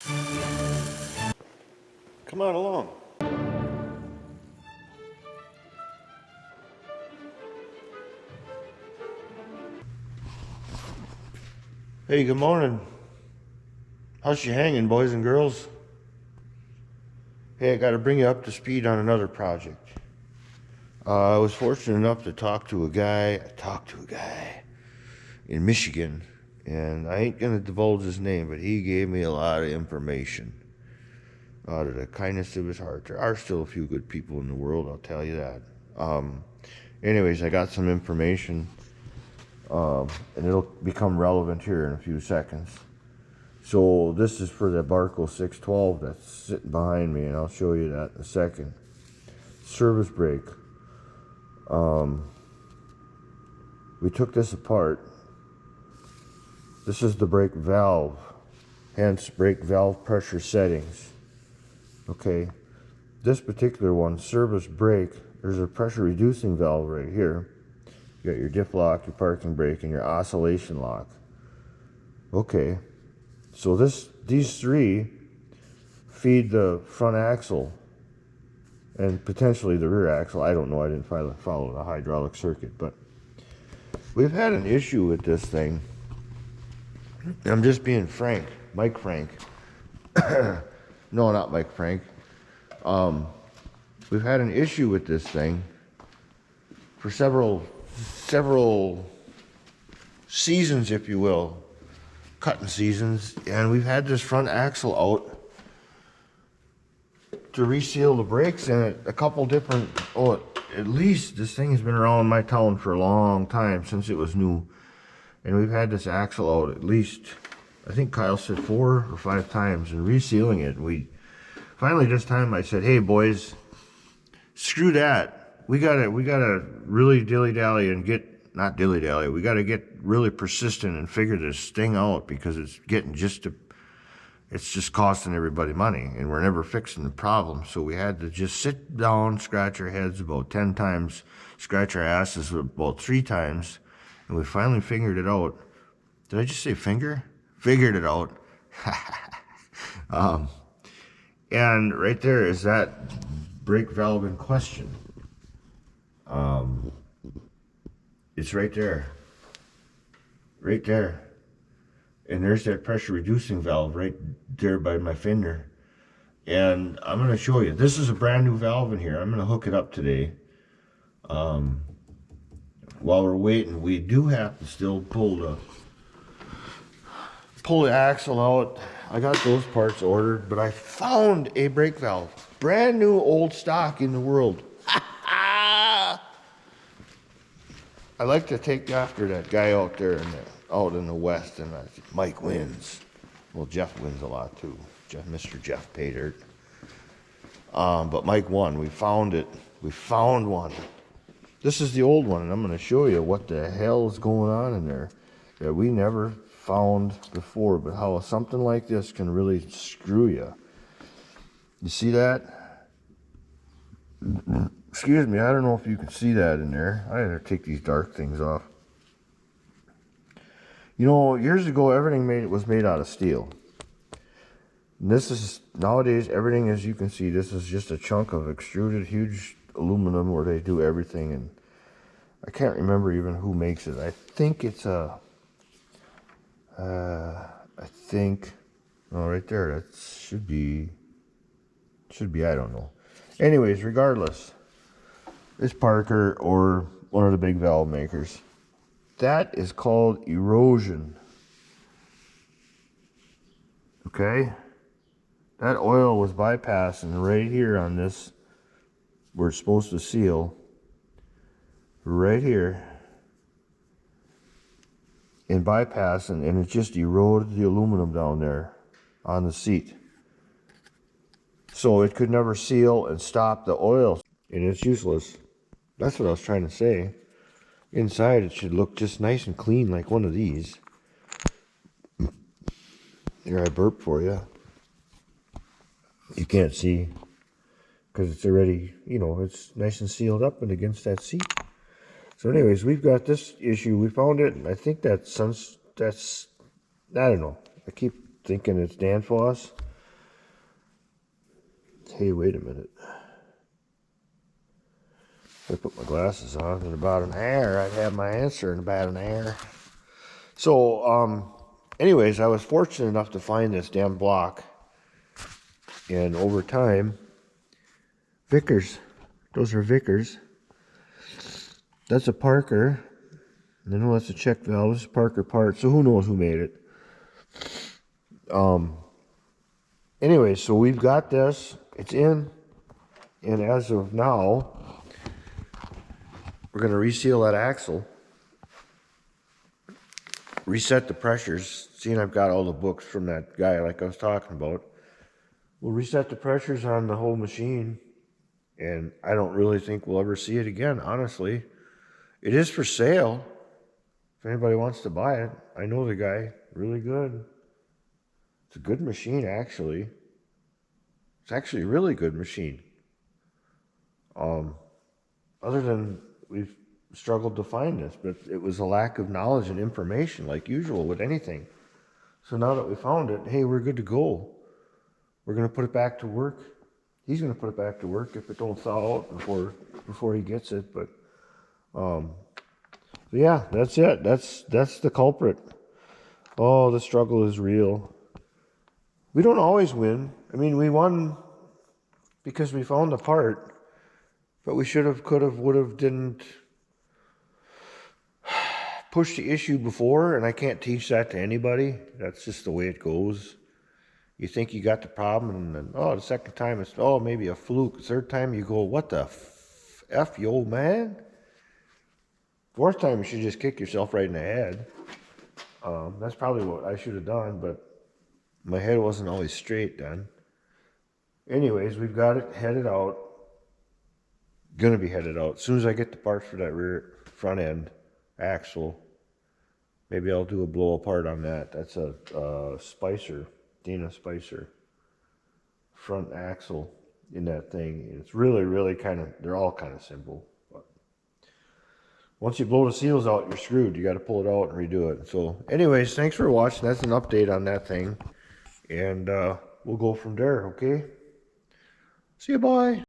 Come on along. Hey, good morning. How's she hanging, boys and girls? Hey, I got to bring you up to speed on another project. I was fortunate enough to talk to a guy in Michigan, and I ain't going to divulge his name, but he gave me a lot of information out of the kindness of his heart. There are still a few good people in the world, I'll tell you that. Anyways, I got some information, and it'll become relevant here in a few seconds. So this is for the Barko 612 that's sitting behind me, and I'll show you that in a second. Service brake. We took this apart. This is the brake valve, hence brake valve pressure settings. Okay, this particular one, service brake, there's a pressure reducing valve right here. You got your diff lock, your parking brake, and your oscillation lock. Okay, so these three feed the front axle and potentially the rear axle. I don't know, I didn't follow the hydraulic circuit, but we've had an issue with this thing. I'm just being frank, Mike Frank. No, not Mike Frank. We've had an issue with this thing for several seasons, if you will, cutting seasons, and we've had this front axle out to reseal the brakes in it a couple different, at least this thing has been around my town for a long time, since it was new, and we've had this axle out at least, I think Kyle said 4 or 5 times, and resealing it. And we finally, this time I said, hey boys, screw that, we gotta really dilly-dally and not dilly-dally, we gotta get really persistent and figure this thing out, because it's getting it's just costing everybody money, and we're never fixing the problem. So we had to just sit down, scratch our heads about 10 times, scratch our asses about 3 times, and we finally figured it out. Did I just say finger? Figured it out. And right there is that brake valve in question. It's right there. Right there. And there's that pressure reducing valve right there by my finger. And I'm going to show you. This is a brand new valve in here. I'm going to hook it up today. While we're waiting, we do have to still pull the axle out. I got those parts ordered, but I found a brake valve. Brand new old stock in the world. I like to take after that guy out there out in the West, and Mike wins. Well, Jeff wins a lot too. Mr. Jeff Paydirt. But Mike won. We found it. We found one. This is the old one, and I'm going to show you what the hell is going on in there that we never found before, but how something like this can really screw you. You see that? Excuse me, I don't know if you can see that in there. I had to take these dark things off. You know, years ago, everything was made out of steel. And this is, nowadays, everything, as you can see, this is just a chunk of extruded, huge aluminum where they do everything. And I can't remember even who makes it. I think it's oh, right there, that should be, I don't know. Anyways, regardless, it's Parker or one of the big valve makers. That is called erosion. Okay? That oil was bypassing right here on this, where it's supposed to seal. Right here. And bypassing, and it just eroded the aluminum down there on the seat. So it could never seal and stop the oil, and it's useless. That's what I was trying to say. Inside it should look just nice and clean like one of these. Here, I burp for you. You can't see because it's already, you know, it's nice and sealed up and against that seat. So anyways, we've got this issue. We found it, and I think that's, I don't know. I keep thinking it's Danfoss. Hey, wait a minute. If I put my glasses on in about an hour, I'd have my answer in about an hour. So, anyways, I was fortunate enough to find this damn block. And over time, Vickers. Those are Vickers. That's a Parker. I know that's a check valve. This is Parker part. So who knows who made it. Anyway, so we've got this. It's in. And as of now, we're going to reseal that axle. Reset the pressures. Seeing I've got all the books from that guy like I was talking about. We'll reset the pressures on the whole machine. And I don't really think we'll ever see it again, honestly. It is for sale. If anybody wants to buy it, I know the guy. Really good. It's a good machine, actually. It's actually a really good machine. Other than we've struggled to find this, but it was a lack of knowledge and information, like usual with anything. So now that we found it, hey, we're good to go. We're going to put it back to work. He's going to put it back to work if it don't thaw out before he gets it. But so yeah, that's it. That's the culprit. Oh, the struggle is real. We don't always win. I mean, we won because we found the part, but we should have, could have, would have, didn't push the issue before, and I can't teach that to anybody. That's just the way it goes. You think you got the problem, and then, oh, the second time it's, oh, maybe a fluke. The third time you go, what the F, you old man? Fourth time you should just kick yourself right in the head. That's probably what I should have done, but my head wasn't always straight then. Anyways, we've got it headed out. Gonna be headed out. As soon as I get the parts for that rear front end axle, maybe I'll do a blow apart on that. That's a Spicer, Dana Spicer front axle in that thing. It's really, really kind of, they're all kind of simple. But once you blow the seals out, you're screwed. You got to pull it out and redo it. So anyways, thanks for watching. That's an update on that thing. And we'll go from there, okay? See you, bye.